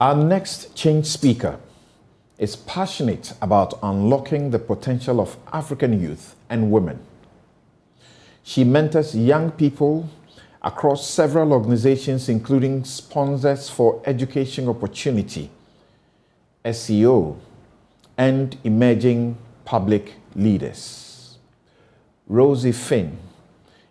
Our next change speaker is passionate about unlocking the potential of African youth and women. She mentors young people across several organizations, including Sponsors for Education Opportunity, SEO, and Emerging Public Leaders. Rosy Fynn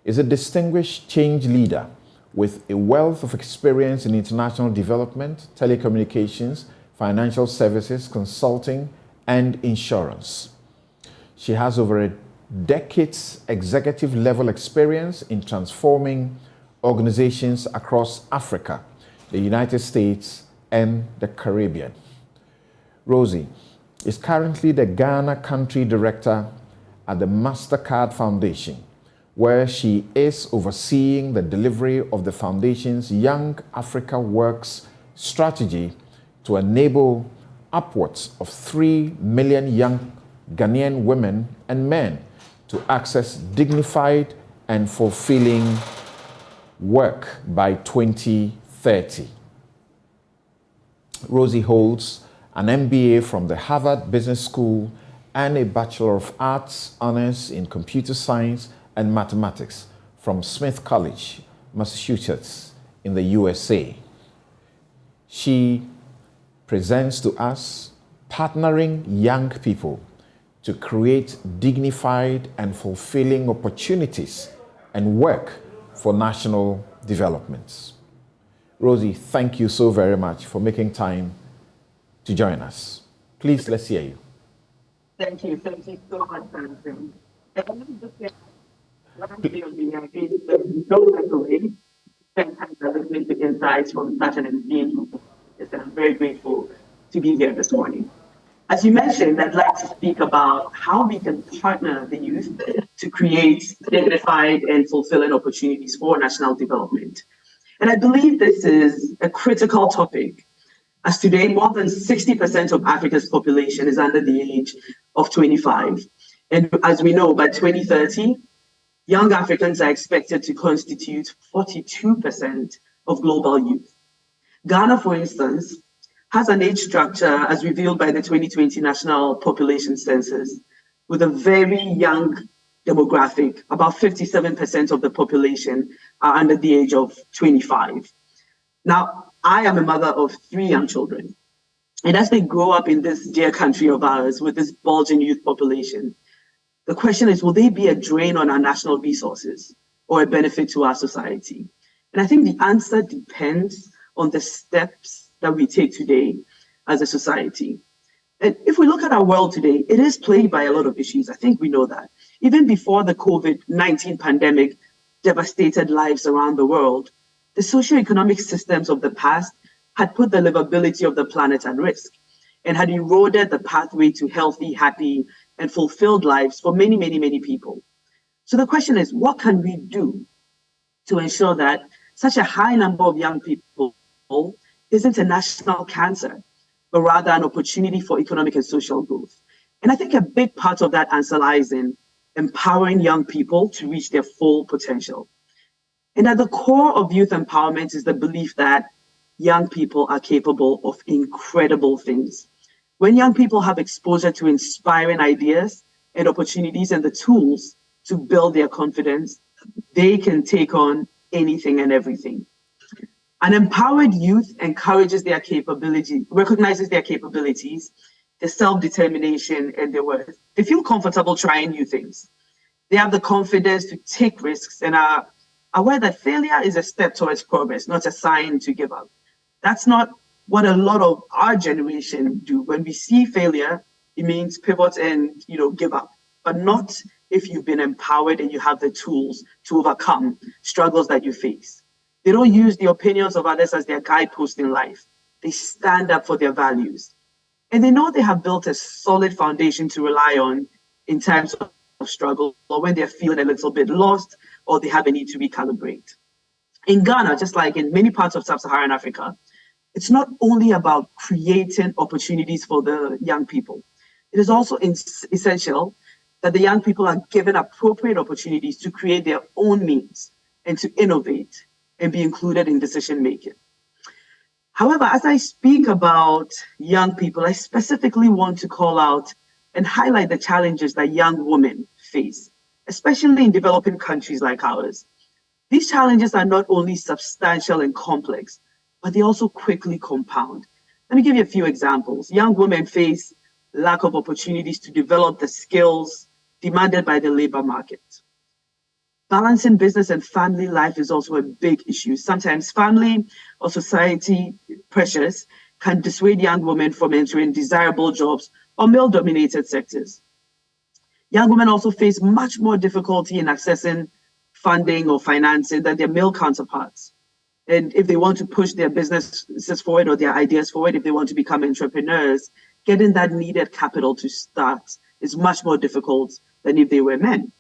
is a distinguished change leader with a wealth of experience in international development, telecommunications, financial services, consulting, and insurance. She has over a decade's executive level experience in transforming organizations across Africa, the United States, and the Caribbean. Rosie is currently the Ghana Country Director at the MasterCard Foundation, where she is overseeing the delivery of the foundation's Young Africa Works strategy to enable upwards of 3 million young Ghanaian women and men to access dignified and fulfilling work by 2030. Rosie holds an MBA from the Harvard Business School and a Bachelor of Arts honors in computer science and mathematics from Smith College, Massachusetts, in the USA. She presents to us partnering young people to create dignified and fulfilling opportunities and work for national development. Rosie, thank you so very much for making time to join us. Please, let's hear you. Thank you so much, Samson. Last year, we have been so away, spend time listening to insights from such an engaged group. I'm very grateful to be here this morning. As you mentioned, I'd like to speak about how we can partner the youth to create dignified and fulfilling opportunities for national development. And I believe this is a critical topic, as today more than 60% of Africa's population is under the age of 25. And as we know, by 2030, young Africans are expected to constitute 42% of global youth. Ghana, for instance, has an age structure as revealed by the 2020 National Population Census, with a very young demographic. About 57% of the population are under the age of 25. Now, I am a mother of 3 young children. And as they grow up in this dear country of ours with this bulging youth population, the question is, will they be a drain on our national resources or a benefit to our society? And I think the answer depends on the steps that we take today as a society. And if we look at our world today, it is plagued by a lot of issues. I think we know that. Even before the COVID-19 pandemic devastated lives around the world, the socioeconomic systems of the past had put the livability of the planet at risk and had eroded the pathway to healthy, happy, and fulfilled lives for many, many, many people. So the question is, what can we do to ensure that such a high number of young people isn't a national cancer, but rather an opportunity for economic and social growth? And I think a big part of that answer lies in empowering young people to reach their full potential. And at the core of youth empowerment is the belief that young people are capable of incredible things. When young people have exposure to inspiring ideas and opportunities and the tools to build their confidence, they can take on anything and everything. An empowered youth encourages their capability, recognizes their capabilities, their self-determination, and their worth. They feel comfortable trying new things. They have the confidence to take risks and are aware that failure is a step towards progress, not a sign to give up. That's not what a lot of our generation do. When we see failure, it means pivot and give up, but not if you've been empowered and you have the tools to overcome struggles that you face. They don't use the opinions of others as their guidepost in life. They stand up for their values. And they know they have built a solid foundation to rely on in times of struggle or when they're feeling a little bit lost or they have a need to recalibrate. In Ghana, just like in many parts of sub-Saharan Africa, it's not only about creating opportunities for the young people. It is also essential that the young people are given appropriate opportunities to create their own means and to innovate and be included in decision making. However, as I speak about young people, I specifically want to call out and highlight the challenges that young women face, especially in developing countries like ours. These challenges are not only substantial and complex, but they also quickly compound. Let me give you a few examples. Young women face lack of opportunities to develop the skills demanded by the labor market. Balancing business and family life is also a big issue. Sometimes family or society pressures can dissuade young women from entering desirable jobs or male-dominated sectors. Young women also face much more difficulty in accessing funding or financing than their male counterparts. And if they want to push their businesses forward or their ideas forward, if they want to become entrepreneurs, getting that needed capital to start is much more difficult than if they were men.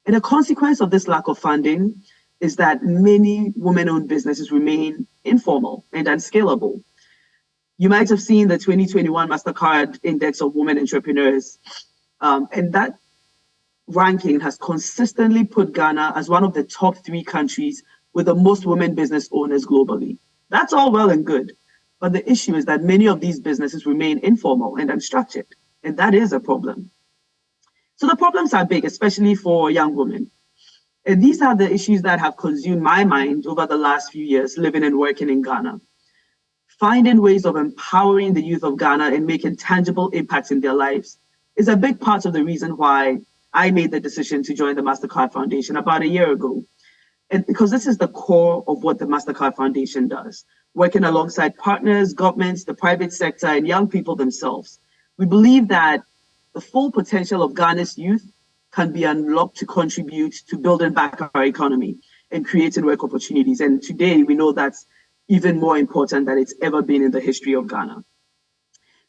And a consequence of this lack of funding is that many women-owned businesses remain informal and unscalable. You might have seen the 2021 MasterCard Index of Women Entrepreneurs, and that ranking has consistently put Ghana as one of the top 3 countries with the most women business owners globally. That's all well and good, but the issue is that many of these businesses remain informal and unstructured, and that is a problem. So the problems are big, especially for young women. And these are the issues that have consumed my mind over the last few years living and working in Ghana. Finding ways of empowering the youth of Ghana and making tangible impacts in their lives is a big part of the reason why I made the decision to join the MasterCard Foundation about a year ago. And because this is the core of what the MasterCard Foundation does, working alongside partners, governments, the private sector, and young people themselves. We believe that the full potential of Ghana's youth can be unlocked to contribute to building back our economy and creating work opportunities. And today we know that's even more important than it's ever been in the history of Ghana.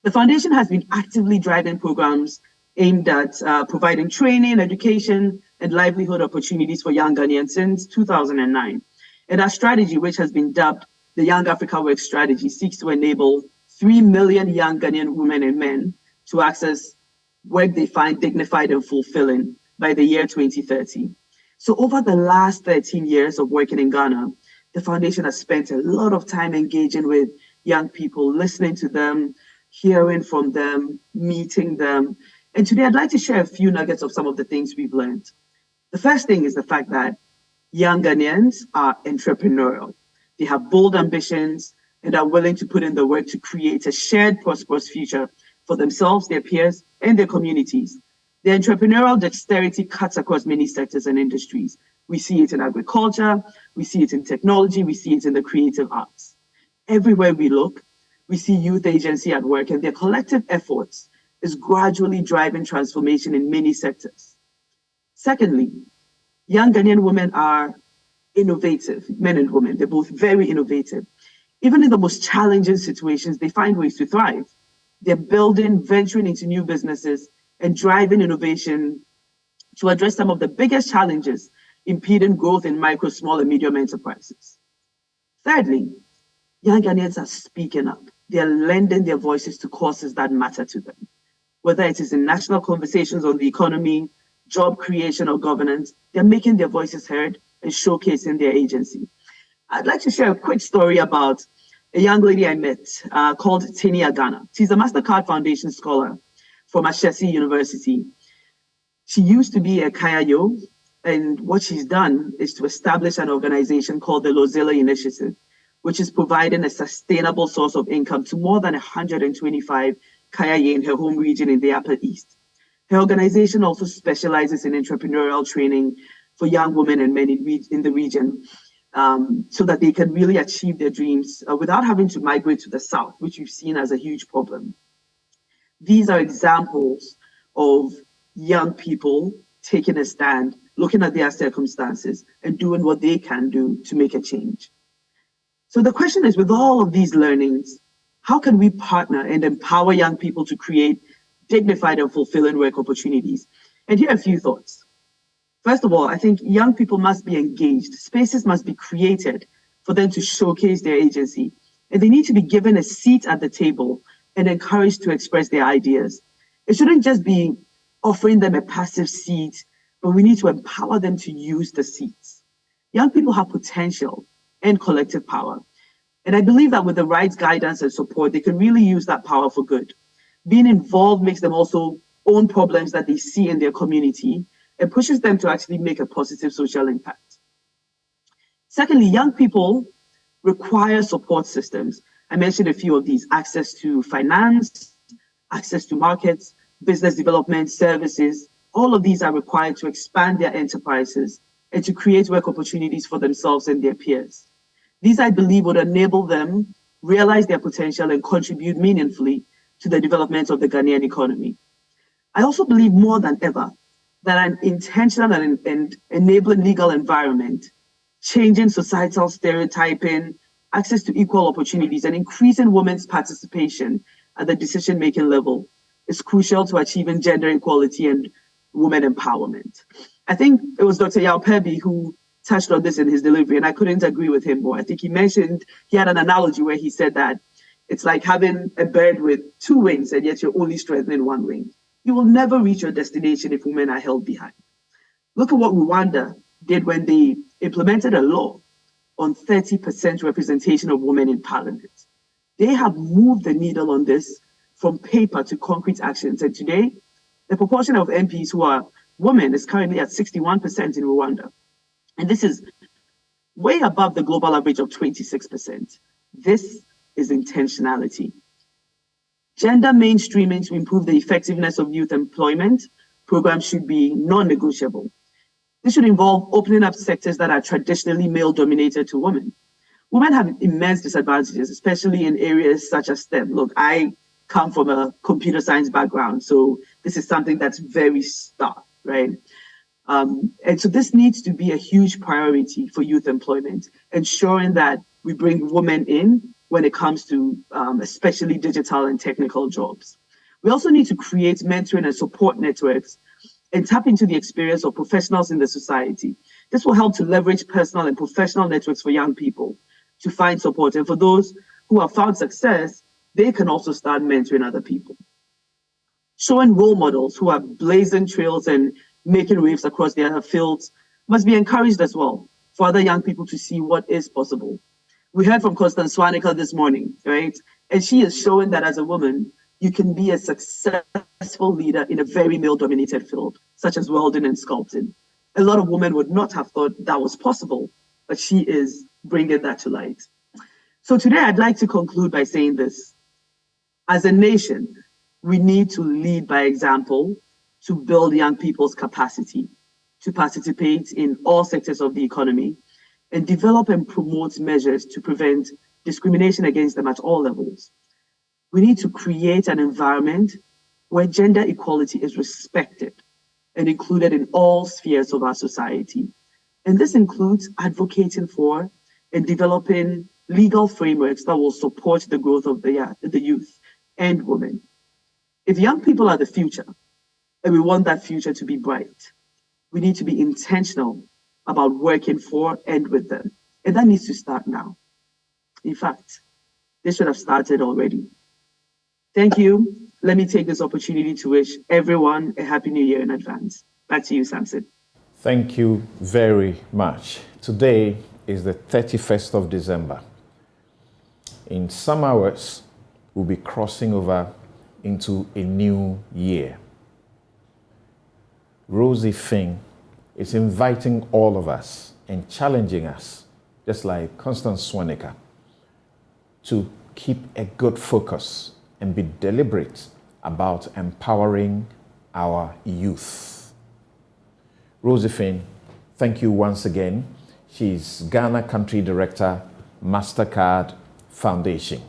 The foundation has been actively driving programs aimed at providing training, education, and livelihood opportunities for young Ghanaians since 2009. And our strategy, which has been dubbed the Young Africa Work Strategy, seeks to enable 3 million young Ghanaian women and men to access work they find dignified and fulfilling by the year 2030. So over the last 13 years of working in Ghana, the foundation has spent a lot of time engaging with young people, listening to them, hearing from them, meeting them. And today I'd like to share a few nuggets of some of the things we've learned. The first thing is the fact that young Ghanaians are entrepreneurial. They have bold ambitions and are willing to put in the work to create a shared prosperous future for themselves, their peers, and their communities. Their entrepreneurial dexterity cuts across many sectors and industries. We see it in agriculture, we see it in technology, we see it in the creative arts. Everywhere we look, we see youth agency at work, and their collective efforts is gradually driving transformation in many sectors. Secondly, young Ghanaian women are innovative, men and women. They're both very innovative. Even in the most challenging situations, they find ways to thrive. They're building, venturing into new businesses, and driving innovation to address some of the biggest challenges impeding growth in micro, small, and medium enterprises. Thirdly, young Ghanaians are speaking up. They're lending their voices to causes that matter to them. Whether it is in national conversations on the economy, job creation, or governance, they're making their voices heard and showcasing their agency. I'd like to share a quick story about a young lady I met called Tini Agana. She's a MasterCard Foundation scholar from Ashesi University. She used to be a Kayayo, and what she's done is to establish an organization called the Lozilla Initiative, which is providing a sustainable source of income to more than 125 Kayaye in her home region in the Upper East. Her organization also specializes in entrepreneurial training for young women and men in the region, so that they can really achieve their dreams without having to migrate to the South, which we've seen as a huge problem. These are examples of young people taking a stand, looking at their circumstances, and doing what they can do to make a change. So the question is, with all of these learnings, how can we partner and empower young people to create dignified and fulfilling work opportunities? And here are a few thoughts. First of all, I think young people must be engaged. Spaces must be created for them to showcase their agency. And they need to be given a seat at the table and encouraged to express their ideas. It shouldn't just be offering them a passive seat, but we need to empower them to use the seats. Young people have potential and collective power. And I believe that with the right guidance and support, they can really use that power for good. Being involved makes them also own problems that they see in their community and pushes them to actually make a positive social impact. Secondly, young people require support systems. I mentioned a few of these: access to finance, access to markets, business development, services. All of these are required to expand their enterprises and to create work opportunities for themselves and their peers. These, I believe, would enable them realize their potential and contribute meaningfully to the development of the Ghanaian economy. I also believe more than ever that an intentional and enabling legal environment, changing societal stereotyping, access to equal opportunities, and increasing women's participation at the decision-making level is crucial to achieving gender equality and women empowerment. I think it was Dr. Yao Pebi who touched on this in his delivery, and I couldn't agree with him more. I think he had an analogy where he said that it's like having a bird with two wings, and yet you're only strengthening one wing. You will never reach your destination if women are held behind. Look at what Rwanda did when they implemented a law on 30% representation of women in parliament. They have moved the needle on this from paper to concrete actions. And today, the proportion of MPs who are women is currently at 61% in Rwanda. And this is way above the global average of 26%. This is intentionality. Gender mainstreaming to improve the effectiveness of youth employment programs should be non-negotiable. This should involve opening up sectors that are traditionally male-dominated to women. Women have immense disadvantages, especially in areas such as STEM. Look, I come from a computer science background, so this is something that's very stark, right? And so this needs to be a huge priority for youth employment, ensuring that we bring women in when it comes to especially digital and technical jobs. We also need to create mentoring and support networks and tap into the experience of professionals in the society. This will help to leverage personal and professional networks for young people to find support. And for those who have found success, they can also start mentoring other people. Showing role models who are blazing trails and making waves across their fields must be encouraged as well for other young people to see what is possible. We heard from Constance Swanica this morning, right? And she is showing that as a woman, you can be a successful leader in a very male-dominated field, such as welding and sculpting. A lot of women would not have thought that was possible, but she is bringing that to light. So today I'd like to conclude by saying this. As a nation, we need to lead by example to build young people's capacity to participate in all sectors of the economy and develop and promote measures to prevent discrimination against them at all levels. We need to create an environment where gender equality is respected and included in all spheres of our society. And this includes advocating for and developing legal frameworks that will support the growth of the youth and women. If young people are the future, and we want that future to be bright, we need to be intentional about working for and with them. And that needs to start now. In fact, this should have started already. Thank you. Let me take this opportunity to wish everyone a Happy New Year in advance. Back to you, Samson. Thank you very much. Today is the 31st of December. In some hours, we'll be crossing over into a new year. Rosy Fynn is inviting all of us and challenging us, just like Constance Swanica, to keep a good focus and be deliberate about empowering our youth. Rosy Fynn, thank you once again. She's Ghana Country Director, MasterCard Foundation.